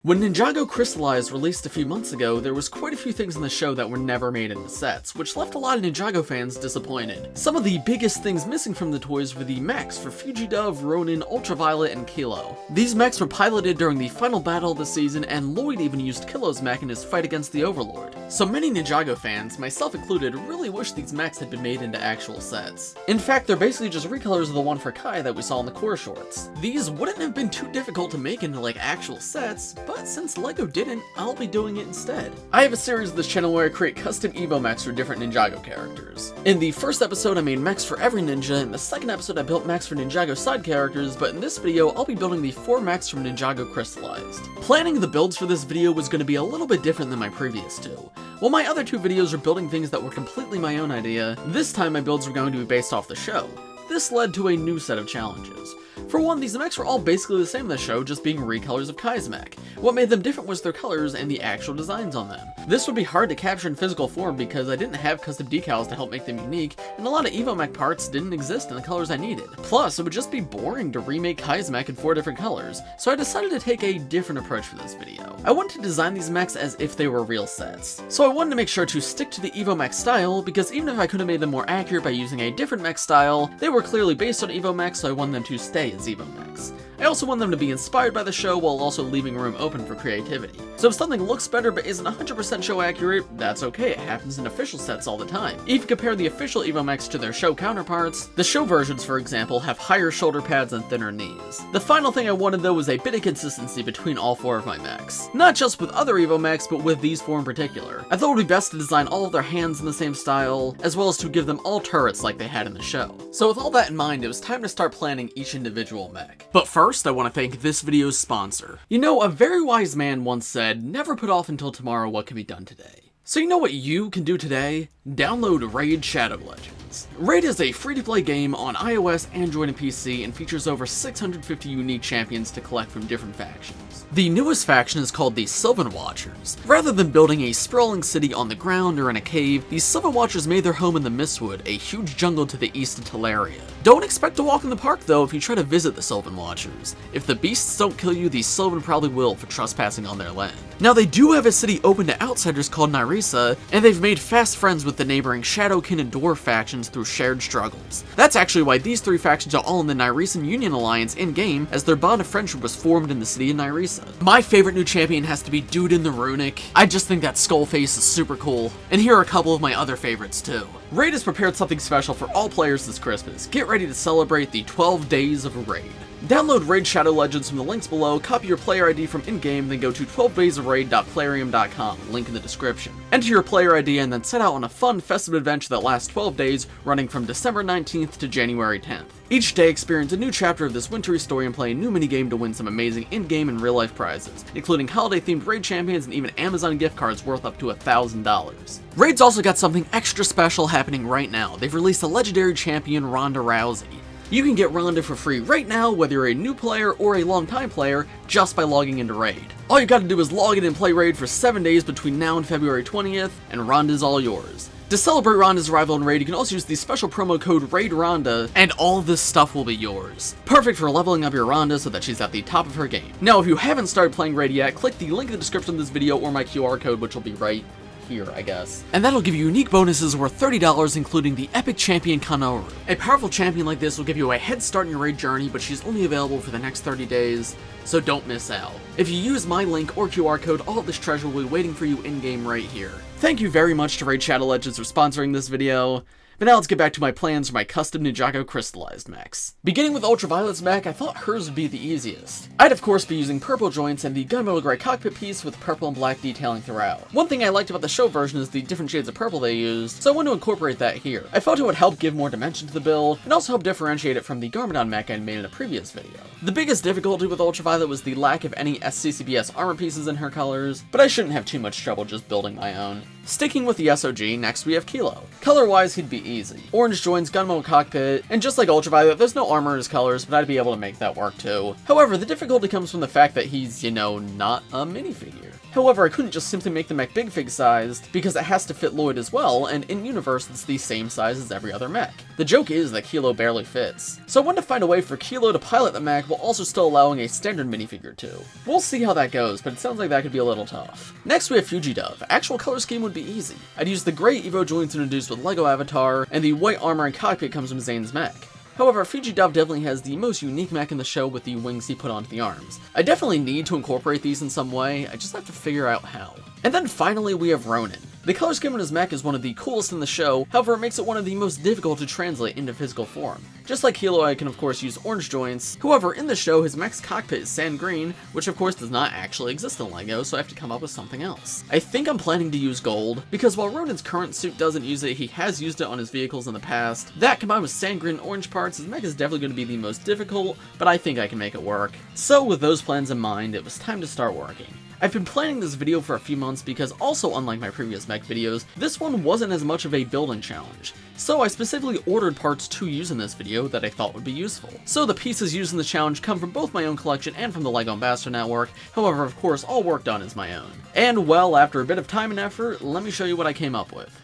When Ninjago Crystalized released a few months ago, there was quite a few things in the show that were never made into sets, which left a lot of Ninjago fans disappointed. Some of the biggest things missing from the toys were the mechs for Fugidove, Ronin, Ultraviolet, and Killow. These mechs were piloted during the final battle of the season, and Lloyd even used Killow's mech in his fight against the Overlord. So many Ninjago fans, myself included, really wish these mechs had been made into actual sets. In fact, they're basically just recolors of the one for Kai that we saw in the core shorts. These wouldn't have been too difficult to make into like actual sets, but since LEGO didn't, I'll be doing it instead. I have a series of this channel where I create custom Evo mechs for different Ninjago characters. In the first episode I made mechs for every ninja, in the second episode I built mechs for Ninjago side characters, but in this video I'll be building the 4 mechs from Ninjago Crystalized. Planning the builds for this video was going to be a little bit different than my previous two. While my other 2 videos were building things that were completely my own idea, this time my builds were going to be based off the show. This led to a new set of challenges. For one, these mechs were all basically the same in the show, just being recolors of Kai's mech. What made them different was their colors and the actual designs on them. This would be hard to capture in physical form because I didn't have custom decals to help make them unique, and a lot of Evo mech parts didn't exist in the colors I needed. Plus, it would just be boring to remake Kai's mech in 4 different colors, so I decided to take a different approach for this video. I wanted to design these mechs as if they were real sets. So I wanted to make sure to stick to the Evo mech style, because even if I could have made them more accurate by using a different mech style, they were clearly based on Evo mechs, so I wanted them to stay as Evo mechs. I also want them to be inspired by the show while also leaving room open for creativity. So if something looks better but isn't 100% show accurate, that's okay, it happens in official sets all the time. If you compare the official Evo mechs to their show counterparts, the show versions, for example, have higher shoulder pads and thinner knees. The final thing I wanted though was a bit of consistency between all 4 of my mechs. Not just with other Evo mechs, but with these 4 in particular. I thought it would be best to design all of their hands in the same style, as well as to give them all turrets like they had in the show. So with all that in mind, it was time to start planning each individual mech. But first, I want to thank this video's sponsor. You know, a very wise man once said, never put off until tomorrow what can be done today. So you know what you can do today? Download Raid Shadow Legends. Raid is a free-to-play game on iOS, Android, and PC, and features over 650 unique champions to collect from different factions. The newest faction is called the Sylvan Watchers. Rather than building a sprawling city on the ground or in a cave, these Sylvan Watchers made their home in the Mistwood, a huge jungle to the east of Teleria. Don't expect to walk in the park though if you try to visit the Sylvan Watchers. If the beasts don't kill you, the Sylvan probably will for trespassing on their land. Now they do have a city open to outsiders called Nyrisa, and they've made fast friends with the neighboring Shadowkin and Dwarf factions through shared struggles. That's actually why these 3 factions are all in the Nyrisan Union Alliance in-game, as their bond of friendship was formed in the city of Nyrisa. My favorite new champion has to be Dude in the Runic. I just think that skull face is super cool. And here are a couple of my other favorites too. Raid has prepared something special for all players this Christmas. Get ready to celebrate the 12 days of Raid. Download Raid Shadow Legends from the links below, copy your player ID from in-game, then go to 12daysofraid.playrium.com, link in the description. Enter your player ID and then set out on a fun, festive adventure that lasts 12 days, running from December 19th to January 10th. Each day, experience a new chapter of this wintry story and play a new minigame to win some amazing in-game and real-life prizes, including holiday-themed Raid champions and even Amazon gift cards worth up to $1,000. Raid's also got something extra special happening right now. They've released a legendary champion, Ronda Rousey. You can get Ronda for free right now, whether you're a new player or a long-time player, just by logging into Raid. All you gotta do is log in and play Raid for 7 days between now and February 20th, and Ronda's all yours. To celebrate Ronda's arrival in Raid, you can also use the special promo code RAIDRONDA, and all this stuff will be yours. Perfect for leveling up your Ronda so that she's at the top of her game. Now, if you haven't started playing Raid yet, click the link in the description of this video or my QR code, which will be right here, I guess. And that'll give you unique bonuses worth $30, including the Epic Champion Kanoru. A powerful champion like this will give you a head start in your Raid journey, but she's only available for the next 30 days, so don't miss out. If you use my link or QR code, all of this treasure will be waiting for you in-game right here. Thank you very much to Raid Shadow Legends for sponsoring this video. But now let's get back to my plans for my custom Ninjago Crystalized mechs. Beginning with Ultraviolet's mech, I thought hers would be the easiest. I'd of course be using purple joints and the gunmetal gray cockpit piece with purple and black detailing throughout. One thing I liked about the show version is the different shades of purple they used, so I wanted to incorporate that here. I felt it would help give more dimension to the build, and also help differentiate it from the Garmadon mech I made in a previous video. The biggest difficulty with Ultraviolet was the lack of any SCCBS armor pieces in her colors, but I shouldn't have too much trouble just building my own. Sticking with the SOG, next we have Killow. Color-wise, he'd be easy. Orange joints, gunmetal cockpit, and just like Ultraviolet, there's no armor in his colors, but I'd be able to make that work too. However, the difficulty comes from the fact that he's, you know, not a minifigure. However, I couldn't just simply make the mech big fig sized, because it has to fit Lloyd as well, and in universe it's the same size as every other mech. The joke is that Killow barely fits. So I wanted to find a way for Killow to pilot the mech while also still allowing a standard minifigure too. We'll see how that goes, but it sounds like that could be a little tough. Next we have Fugidove. Actual color scheme would be easy. I'd use the gray Evo joints introduced with LEGO Avatar, and the white armor and cockpit comes from Zane's mech. However, Fugidove definitely has the most unique mech in the show with the wings he put onto the arms. I definitely need to incorporate these in some way, I just have to figure out how. And then finally we have Ronin. The color scheme on his mech is one of the coolest in the show, however it makes it one of the most difficult to translate into physical form. Just like Killow, I can of course use orange joints, however in the show his mech's cockpit is sand green, which of course does not actually exist in LEGO, so I have to come up with something else. I think I'm planning to use gold, because while Ronin's current suit doesn't use it, he has used it on his vehicles in the past. That combined with sand green and orange parts, his mech is definitely going to be the most difficult, but I think I can make it work. So with those plans in mind, it was time to start working. I've been planning this video for a few months because also unlike my previous mech videos, this one wasn't as much of a building challenge. So I specifically ordered parts to use in this video that I thought would be useful. So the pieces used in the challenge come from both my own collection and from the LEGO Ambassador Network, however of course all work done is my own. And well, after a bit of time and effort, let me show you what I came up with.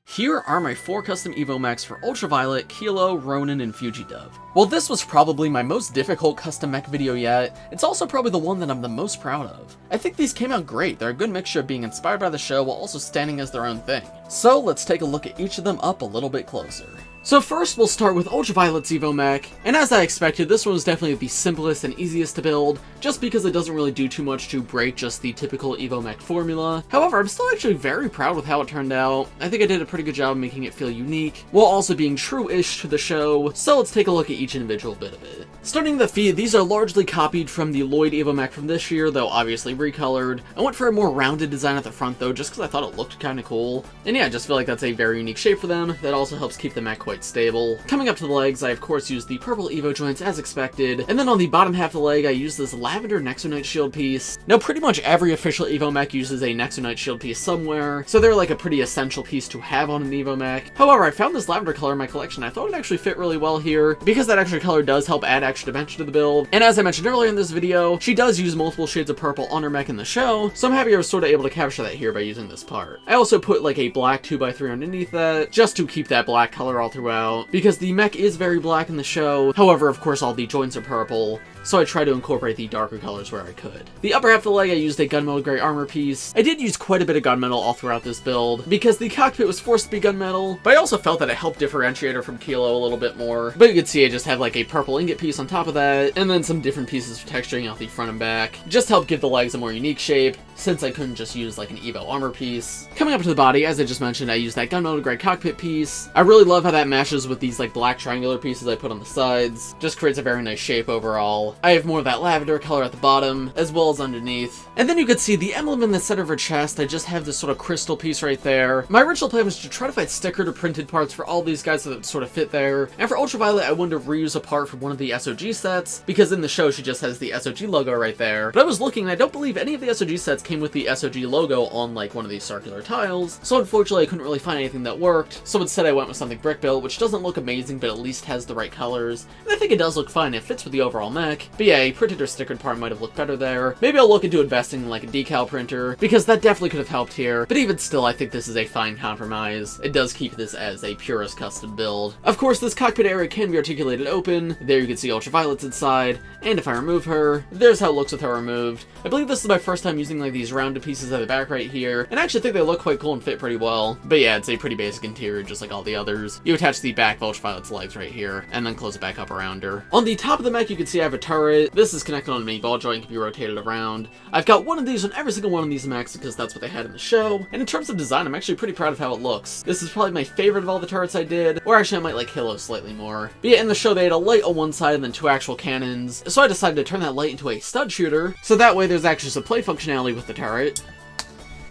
Here are my 4 custom Evo mechs for Ultraviolet, Killow, Ronin, and Fugidove. While this was probably my most difficult custom mech video yet, it's also probably the one that I'm the most proud of. I think these came out great, they're a good mixture of being inspired by the show while also standing as their own thing. So let's take a look at each of them up a little bit closer. So first we'll start with Ultraviolet's Evo mech, and as I expected, this one was definitely the simplest and easiest to build, just because it doesn't really do too much to break just the typical Evo mech formula. However, I'm still actually very proud with how it turned out. I think I did a pretty good job making it feel unique, while also being true-ish to the show, so let's take a look at each individual bit of it. Starting the feet, these are largely copied from the Lloyd Evo mech from this year, though obviously recolored. I went for a more rounded design at the front though, just because I thought it looked kinda cool. And yeah, I just feel like that's a very unique shape for them, that also helps keep the mech quite stable. Coming up to the legs, I of course used the purple Evo joints as expected, and then on the bottom half of the leg I used this lavender Nexonite shield piece. Now pretty much every official Evo mech uses a Nexonite shield piece somewhere, so they're like a pretty essential piece to have on an Evo mech. However, I found this lavender color in my collection. I thought it actually fit really well here, because that extra color does help add extra dimension to the build, and as I mentioned earlier in this video, she does use multiple shades of purple on her mech in the show, so I'm happy I was sort of able to capture that here by using this part. I also put like a black 2x3 underneath that, just to keep that black color all throughout, because the mech is very black in the show. However, of course, all the joints are purple, so I tried to incorporate the darker colors where I could. The upper half of the leg, I used a gunmetal gray armor piece. I did use quite a bit of gunmetal all throughout this build, because the cockpit was forced to be gunmetal, but I also felt that it helped differentiate her from Killow a little bit more. But you can see I just have like a purple ingot piece on top of that, and then some different pieces for texturing out the front and back, just to help give the legs a more unique shape, since I couldn't just use like an Evo armor piece. Coming up to the body, as I just mentioned, I used that gunmetal gray cockpit piece. I really love how that matches with these like black triangular pieces I put on the sides. Just creates a very nice shape overall. I have more of that lavender color at the bottom, as well as underneath. And then you could see the emblem in the center of her chest. I just have this sort of crystal piece right there. My original plan was to try to find stickered or printed parts for all these guys that sort of fit there. And for Ultraviolet, I wanted to reuse a part from one of the SOG sets, because in the show she just has the SOG logo right there. But I was looking, and I don't believe any of the SOG sets came with the SOG logo on like one of these circular tiles, so unfortunately I couldn't really find anything that worked, so instead I went with something brick built, which doesn't look amazing but at least has the right colors, and I think it does look fine. It fits with the overall mech. But yeah, a printed or stickered part might have looked better there. Maybe I'll look into investing in like a decal printer, because that definitely could have helped here, but even still I think this is a fine compromise. It does keep this as a purist custom build. Of course, this cockpit area can be articulated open. There you can see Ultraviolet's inside, and if I remove her, there's how it looks with her removed. I believe this is my first time using like these rounded pieces at the back right here, and I actually think they look quite cool and fit pretty well. But yeah, it's a pretty basic interior just like all the others. You attach the back of Ultraviolet's legs right here, and then close it back up around her. On the top of the mech you can see I have a turret. This is connected on a mini ball joint and can be rotated around. I've got one of these on every single one of these mechs because that's what they had in the show, and in terms of design I'm actually pretty proud of how it looks. This is probably my favorite of all the turrets I did, or actually I might like Killow slightly more. But yeah, in the show they had a light on one side and then 2 actual cannons, so I decided to turn that light into a stud shooter, so that way there's actually some play functionality with the turret.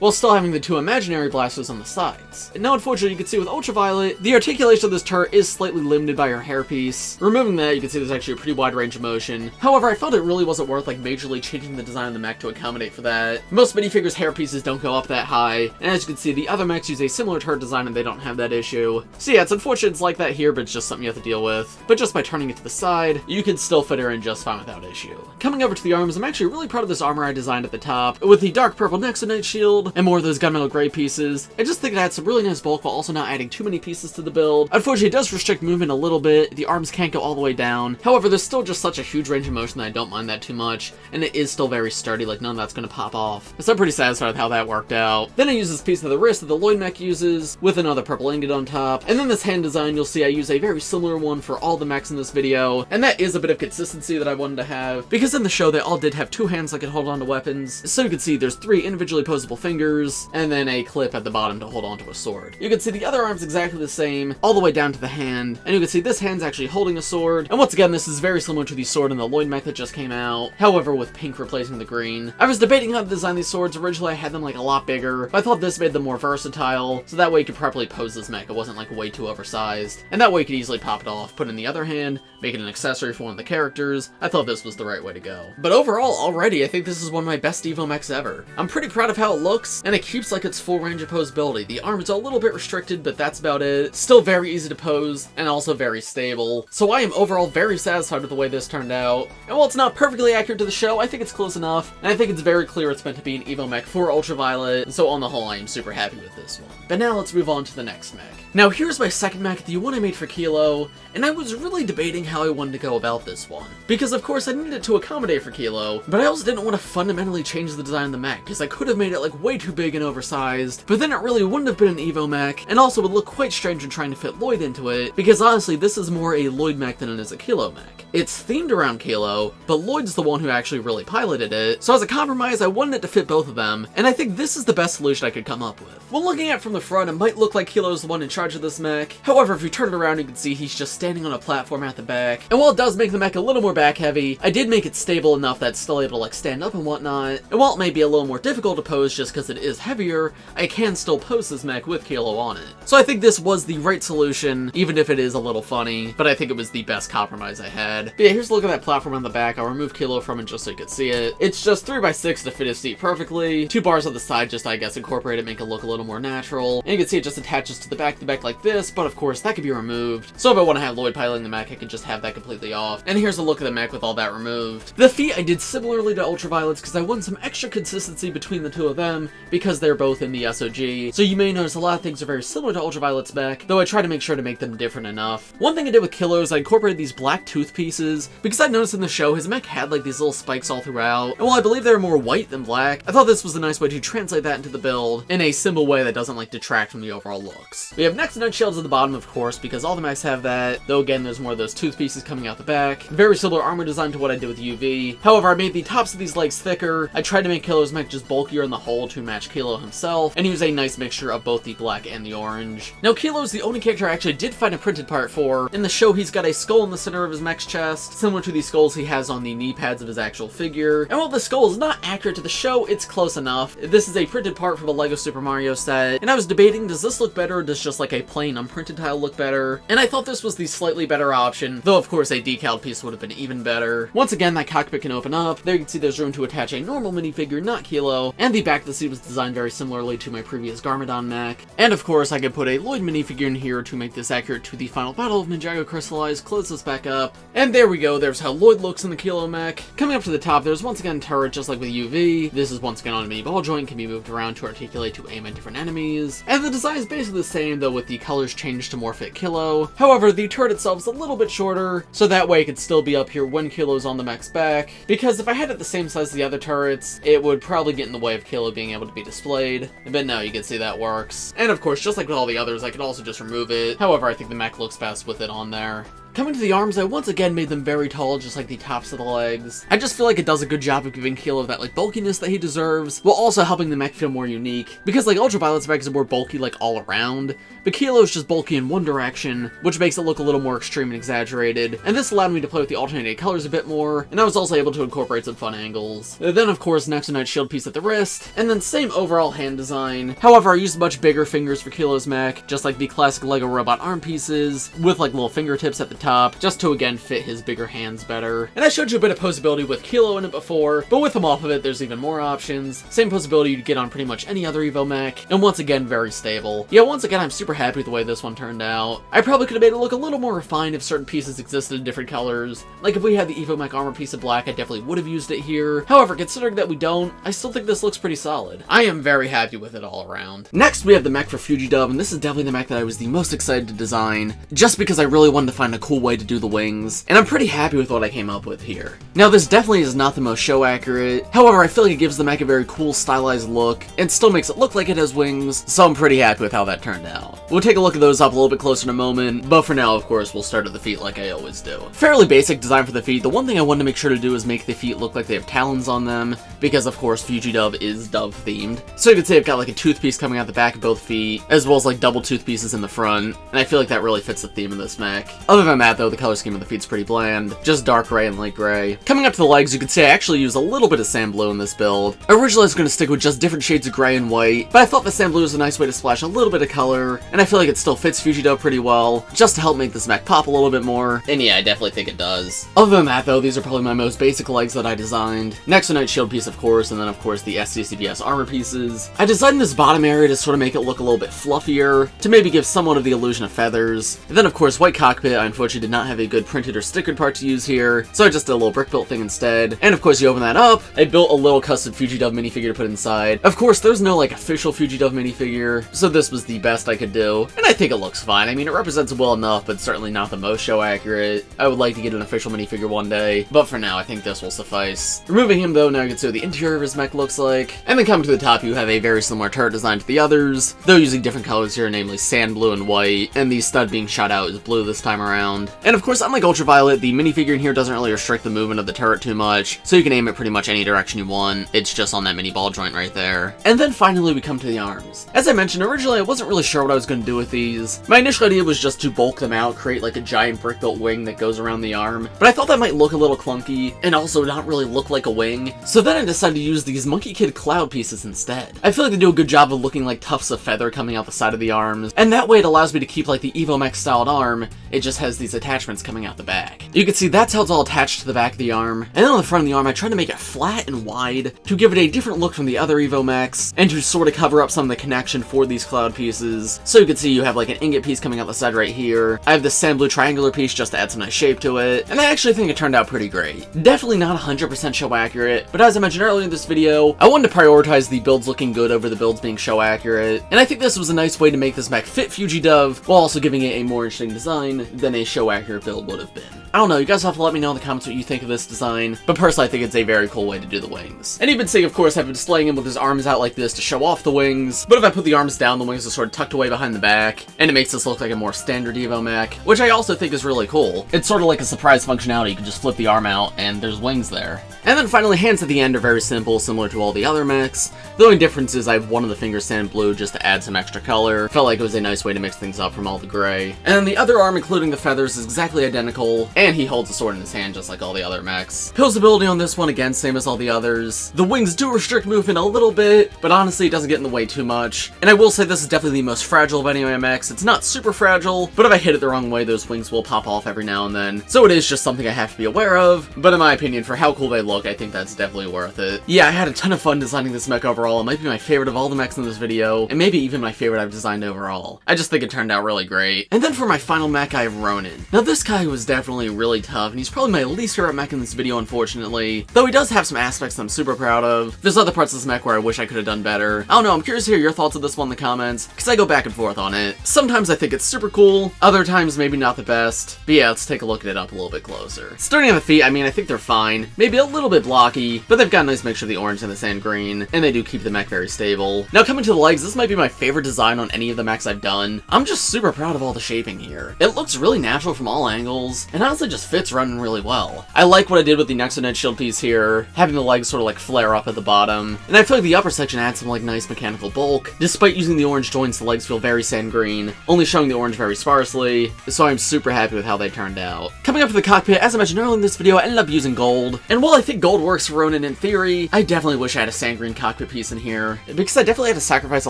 while still having the two imaginary blasters on the sides. And now unfortunately you can see with Ultraviolet, the articulation of this turret is slightly limited by her hairpiece. Removing that, you can see there's actually a pretty wide range of motion. However, I felt it really wasn't worth like majorly changing the design of the mech to accommodate for that. Most minifigures' hairpieces don't go up that high, and as you can see, the other mechs use a similar turret design and they don't have that issue. So yeah, it's unfortunate it's like that here, but it's just something you have to deal with. But just by turning it to the side, you can still fit her in just fine without issue. Coming over to the arms, I'm actually really proud of this armor I designed at the top, with the dark purple Nexonite shield, and more of those gunmetal gray pieces. I just think it adds some really nice bulk while also not adding too many pieces to the build. Unfortunately, it does restrict movement a little bit, the arms can't go all the way down. However, there's still just such a huge range of motion that I don't mind that too much, and it is still very sturdy, like none of that's gonna pop off. So I'm pretty satisfied with how that worked out. Then I use this piece of the wrist that the Lloyd mech uses, with another purple ingot on top, and then this hand design, you'll see I use a very similar one for all the mechs in this video, and that is a bit of consistency that I wanted to have, because in the show they all did have two hands that could hold on to weapons, so you can see there's 3 individually posable fingers, and then a clip at the bottom to hold onto a sword. You can see the other arm's exactly the same, all the way down to the hand, and you can see this hand's actually holding a sword, and once again this is very similar to the sword in the Lloyd mech that just came out, however with pink replacing the green. I was debating how to design these swords. Originally I had them like a lot bigger, but I thought this made them more versatile, so that way you could properly pose this mech. It wasn't like way too oversized, and that way you could easily pop it off, put it in the other hand, make it an accessory for one of the characters. I thought this was the right way to go. But overall, already, I think this is one of my best Evo mechs ever. I'm pretty proud of how it looks, and it keeps like its full range of posability. The arm is a little bit restricted, but that's about it. Still very easy to pose, and also very stable. So I am overall very satisfied with the way this turned out. And while it's not perfectly accurate to the show, I think it's close enough, and I think it's very clear it's meant to be an Evo mech for Ultraviolet, so on the whole, I am super happy with this one. But now let's move on to the next mech. Now here's my second mech, the one I made for Killow, and I was really debating how I wanted to go about this one. Because of course I needed it to accommodate for Killow, but I also didn't want to fundamentally change the design of the mech, because I could have made it like way too big and oversized, but then it really wouldn't have been an Evo mech, and also would look quite strange when trying to fit Lloyd into it, because honestly this is more a Lloyd mech than it is a Killow mech. It's themed around Killow, but Lloyd's the one who actually really piloted it, so as a compromise I wanted it to fit both of them, and I think this is the best solution I could come up with. When looking at it from the front, it might look like Killow's the one in charge of this mech. However, if you turn it around, you can see he's just standing on a platform at the back. And while it does make the mech a little more back heavy, I did make it stable enough that it's still able to like stand up and whatnot. And while it may be a little more difficult to pose just because it is heavier, I can still pose this mech with Killow on it. So I think this was the right solution, even if it is a little funny, but I think it was the best compromise I had. But yeah, here's a look at that platform on the back. I'll remove Killow from it just so you can see it. It's just 3x6 to fit his seat perfectly. 2 bars on the side just, I guess, incorporate it, make it look a little more natural. And you can see it just attaches to the back like this, but of course that could be removed. So if I want to have Lloyd piloting the mech, I could just have that completely off. And here's a look at the mech with all that removed. The feet I did similarly to Ultraviolet's because I wanted some extra consistency between the two of them because they're both in the SOG. So you may notice a lot of things are very similar to Ultraviolet's mech, though I try to make sure to make them different enough. One thing I did with Killow is I incorporated these black tooth pieces because I noticed in the show his mech had like these little spikes all throughout. And while I believe they're more white than black, I thought this was a nice way to translate that into the build in a simple way that doesn't like detract from the overall looks. We have Nexonite shields at the bottom, of course, because all the mechs have that, though again there's more of those tooth pieces coming out the back. Very similar armor design to what I did with UV. However, I made the tops of these legs thicker. I tried to make Killow's mech just bulkier in the whole to match Killow himself, and use a nice mixture of both the black and the orange. Now Killow's the only character I actually did find a printed part for. In the show he's got a skull in the center of his mech's chest, similar to the skulls he has on the knee pads of his actual figure. And while the skull is not accurate to the show, it's close enough. This is a printed part from the LEGO Super Mario set, and I was debating, does this look better or does just like a plain unprinted tile look better? And I thought this was the slightly better option, though of course a decaled piece would have been even better. Once again, that cockpit can open up. There you can see there's room to attach a normal minifigure, not Killow, and the back of the seat was designed very similarly to my previous Garmadon mech. And of course, I could put a Lloyd minifigure in here to make this accurate to the final battle of Ninjago Crystalized. Close this back up, and there we go. There's how Lloyd looks in the Killow mech. Coming up to the top, there's once again a turret, just like with UV. This is once again on a mini ball joint, can be moved around to articulate to aim at different enemies. And the design is basically the same, though with the colors changed to more fit Killow. However, the turret itself is a little bit shorter, so that way it could still be up here when Killow's on the mech's back. Because if I had it the same size as the other turrets, it would probably get in the way of Killow being able to be displayed. But now you can see that works. And of course, just like with all the others, I could also just remove it. However, I think the mech looks best with it on there. Coming to the arms, I once again made them very tall, just like the tops of the legs. I just feel like it does a good job of giving Killow that like bulkiness that he deserves, while also helping the mech feel more unique. Because like Ultraviolet's mech is more bulky like all around, but Killow's just bulky in one direction, which makes it look a little more extreme and exaggerated. And this allowed me to play with the alternating colors a bit more, and I was also able to incorporate some fun angles. Then of course next to Knight shield piece at the wrist, and then same overall hand design. However, I used much bigger fingers for Killow's mech, just like the classic LEGO robot arm pieces, with like little fingertips at the top, just to again fit his bigger hands better. And I showed you a bit of posability with Killow in it before, but with him off of it, there's even more options. Same posability you'd get on pretty much any other Evo mech, and once again, very stable. Yeah, once again, I'm super happy with the way this one turned out. I probably could have made it look a little more refined if certain pieces existed in different colors. Like if we had the Evo mech armor piece in black, I definitely would have used it here. However, considering that we don't, I still think this looks pretty solid. I am very happy with it all around. Next, we have the mech for Fugidove, and this is definitely the mech that I was the most excited to design, just because I really wanted to find a cool way to do the wings, and I'm pretty happy with what I came up with here. Now, this definitely is not the most show accurate, however, I feel like it gives the mech a very cool stylized look, and still makes it look like it has wings, so I'm pretty happy with how that turned out. We'll take a look at those up a little bit closer in a moment, but for now, of course, we'll start at the feet like I always do. Fairly basic design for the feet. The one thing I wanted to make sure to do is make the feet look like they have talons on them, because of course Fugidove is dove themed. So you could say I've got like a tooth piece coming out the back of both feet, as well as like double tooth pieces in the front, and I feel like that really fits the theme of this mech. Other than that though, the color scheme of the feet's pretty bland, just dark gray and light gray. Coming up to the legs, you could say I actually used a little bit of sand blue in this build. Originally I was going to stick with just different shades of gray and white, but I thought the sand blue was a nice way to splash a little bit of color, and I feel like it still fits Fugidove pretty well, just to help make this mech pop a little bit more, and yeah, I definitely think it does. Other than that though, these are probably my most basic legs that I designed. Next to Knight shield piece of course, and then of course the SCCBS armor pieces. I designed this bottom area to sort of make it look a little bit fluffier, to maybe give somewhat of the illusion of feathers. And then of course white cockpit, I unfortunately did not have a good printed or stickered part to use here, so I just did a little brick built thing instead. And of course you open that up, I built a little custom Fugidove minifigure to put inside. Of course there's no like official Fugidove minifigure, so this was the best I could do, and I think it looks fine. I mean, it represents it well enough, but certainly not the most show accurate. I would like to get an official minifigure one day, but for now I think this will suffice. Removing him though, now you can see what the interior of his mech looks like. And then coming to the top, you have a very similar turret design to the others, though using different colors here, namely sand blue and white, and the stud being shot out is blue this time around. And of course, unlike Ultraviolet, the minifigure in here doesn't really restrict the movement of the turret too much, so you can aim it pretty much any direction you want. It's just on that mini ball joint right there. And then finally we come to the arms. As I mentioned, originally I wasn't really sure what I was going to do with these. My initial idea was just to bulk them out, create like a giant brick built wing that goes around the arm, but I thought that might look a little clunky, and also not really look like a wing, so then I decided to use these Monkey Kid cloud pieces instead. I feel like they do a good job of looking like tufts of feather coming out the side of the arms, and that way it allows me to keep like the Evo Mech styled arm, it just has these attachments coming out the back. You can see that's how it's all attached to the back of the arm, and then on the front of the arm I tried to make it flat and wide to give it a different look from the other Evo Mechs, and to sort of cover up some of the connection for these cloud pieces. So you can see you have like an ingot piece coming out the side right here. I have this sand blue triangular piece just to add some nice shape to it, and I actually think it turned out pretty great. Definitely not 100% show accurate, but as I mentioned earlier in this video, I wanted to prioritize the builds looking good over the builds being show accurate, and I think this was a nice way to make this mech fit Fugidove, while also giving it a more interesting design than a show accurate build would have been. I don't know, you guys have to let me know in the comments what you think of this design, but personally I think it's a very cool way to do the wings. And even saying, of course, I've been displaying him with his arms out like this to show off the wings, but if I put the arms down, the wings are sort of tucked away behind the back, and it makes this look like a more standard Evo mech, which I also think is really cool. It's sort of like a surprise functionality, you can just flip the arm out, and there's wings there. And then finally, hands at the end are very simple, similar to all the other mechs. The only difference is I have one of the fingers sand blue just to add some extra color. Felt like it was a nice way to mix things up from all the gray. And then the other arm, including the feathers, is exactly identical, and he holds a sword in his hand just like all the other mechs. Posability on this one, again, same as all the others. The wings do restrict movement a little bit, but honestly it doesn't get in the way too much. And I will say this is definitely the most fragile of any of my mechs. It's not super fragile, but if I hit it the wrong way, those wings will pop off every now and then. So it is just something I have to be aware of, but in my opinion, for how cool they look, I think that's definitely worth it. Yeah, I had a ton of fun designing this mech overall. It might be my favorite of all the mechs in this video, and maybe even my favorite I've designed overall. I just think it turned out really great. And then for my final mech, I have Ronin. Now this guy was definitely really tough, and he's probably my least favorite mech in this video, unfortunately. Though he does have some aspects that I'm super proud of. There's other parts of this mech where I wish I could have done better. I don't know, I'm curious to hear your thoughts of this one in the comments, because I go back and forth on it. Sometimes I think it's super cool, other times maybe not the best. But yeah, let's take a look at it up a little bit closer. Starting at the feet, I mean, I think they're fine. Maybe a little bit blocky, but they've got a nice mixture of the orange and the sand green, and they do keep the mech very stable. Now coming to the legs, this might be my favorite design on any of the mechs I've done. I'm just super proud of all the shaping here. It looks really natural natural from all angles, and honestly just fits Ronin really well. I like what I did with the next edge shield piece here, having the legs sort of like flare up at the bottom, and I feel like the upper section adds some like nice mechanical bulk. Despite using the orange joints, the legs feel very sand green, only showing the orange very sparsely, so I'm super happy with how they turned out. Coming up to the cockpit, as I mentioned earlier in this video, I ended up using gold, and while I think gold works for Ronin in theory, I definitely wish I had a sand green cockpit piece in here, because I definitely had to sacrifice a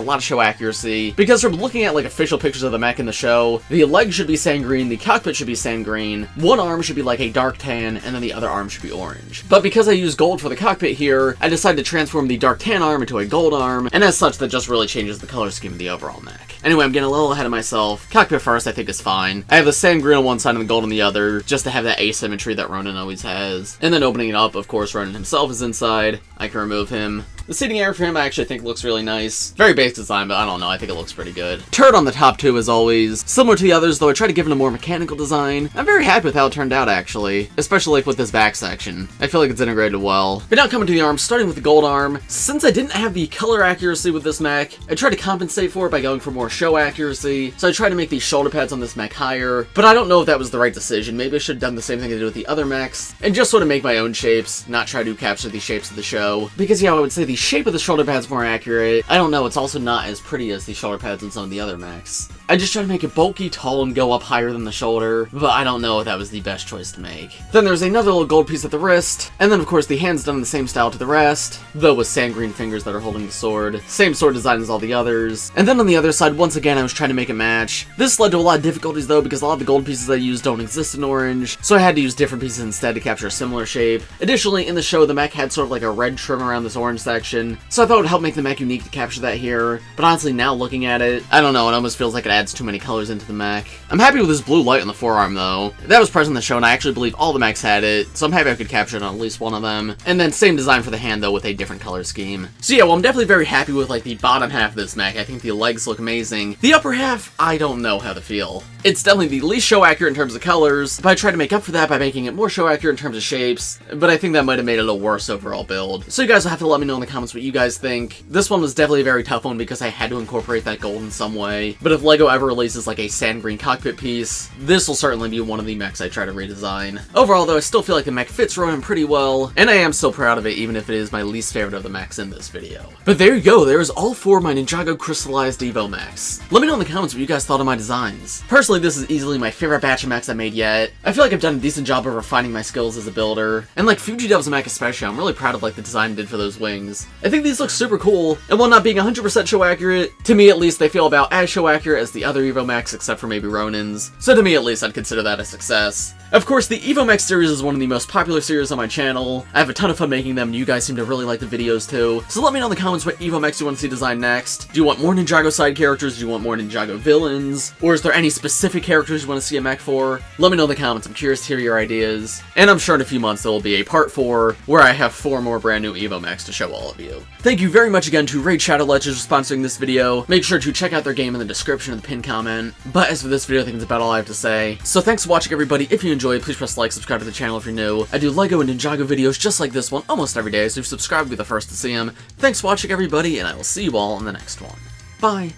lot of show accuracy, because from looking at like official pictures of the mech in the show, the legs should be sand green, the cockpit should be sand green, one arm should be like a dark tan, and then the other arm should be orange. But because I used gold for the cockpit here, I decided to transform the dark tan arm into a gold arm, and as such that just really changes the color scheme of the overall mech. Anyway, I'm getting a little ahead of myself. Cockpit first I think is fine. I have the sand green on one side and the gold on the other, just to have that asymmetry that Ronin always has. And then opening it up, of course, Ronin himself is inside. I can remove him. The seating area for him I actually think looks really nice. Very basic design, but I don't know, I think it looks pretty good. Turret on the top too, as always. Similar to the others, though I tried to give it a more mechanical design. I'm very happy with how it turned out, actually. Especially like with this back section. I feel like it's integrated well. But now coming to the arm, starting with the gold arm. Since I didn't have the color accuracy with this mech, I tried to compensate for it by going for more show accuracy. So I tried to make these shoulder pads on this mech higher, but I don't know if that was the right decision. Maybe I should have done the same thing I did with the other mechs, and just sort of make my own shapes, not try to capture the shapes of the show. Because yeah, I would say the shape of the shoulder pad's more accurate. I don't know, it's also not as pretty as the shoulder pads in some of the other mechs. I just tried to make it bulky, tall, and go up higher than the shoulder, but I don't know if that was the best choice to make. Then there's another little gold piece at the wrist, and then of course the hand's done in the same style to the rest, though with sand green fingers that are holding the sword. Same sword design as all the others. And then on the other side, once again, I was trying to make it match. This led to a lot of difficulties though, because a lot of the gold pieces I used don't exist in orange, so I had to use different pieces instead to capture a similar shape. Additionally, in the show, the mech had sort of like a red trim around this orange section, so I thought it would help make the mech unique to capture that here. But honestly, now looking at it, I don't know, it almost feels like it adds too many colors into the mech. I'm happy with this blue light on the forearm though. That was present in the show, and I actually believe all the mechs had it, so I'm happy I could capture it on at least one of them. And then same design for the hand though, with a different color scheme. So yeah, well, I'm definitely very happy with like the bottom half of this mech. I think the legs look amazing. The upper half, I don't know how to feel. It's definitely the least show accurate in terms of colors, but I tried to make up for that by making it more show accurate in terms of shapes, but I think that might have made it a worse overall build. So you guys will have to let me know in the comments what you guys think. This one was definitely a very tough one because I had to incorporate that gold in some way, but if LEGO ever releases like a sand green cockpit piece, this will certainly be one of the mechs I try to redesign. Overall though, I still feel like the mech fits Ronin pretty well, and I am still proud of it even if it is my least favorite of the mechs in this video. But there you go, there's all 4 of my Ninjago Crystalized Evo mechs. Let me know in the comments what you guys thought of my designs. Personally, this is easily my favorite batch of mechs I made yet. I feel like I've done a decent job of refining my skills as a builder, and like Fugidove's mech especially, I'm really proud of like the design I did for those wings. I think these look super cool, and while not being 100% show accurate, to me at least they feel about as show accurate as the other Evo mechs except for maybe Ronin's, so to me at least I'd consider that a success. Of course, the Evo Mech series is one of the most popular series on my channel. I have a ton of fun making them, and you guys seem to really like the videos too. So let me know in the comments what Evo Mechs you want to see designed next. Do you want more Ninjago side characters? Do you want more Ninjago villains? Or is there any specific characters you want to see a mech for? Let me know in the comments, I'm curious to hear your ideas. And I'm sure in a few months there will be a part 4, where I have 4 more brand new Evo Mechs to show all of you. Thank you very much again to Raid Shadow Legends for sponsoring this video. Make sure to check out their game in the description of the pinned comment. But as for this video, I think that's about all I have to say. So thanks for watching everybody. If you enjoyed, please press like, subscribe to the channel if you're new. I do LEGO and Ninjago videos just like this one almost every day, so if you subscribe, be the first to see them. Thanks for watching everybody, and I will see you all in the next one. Bye!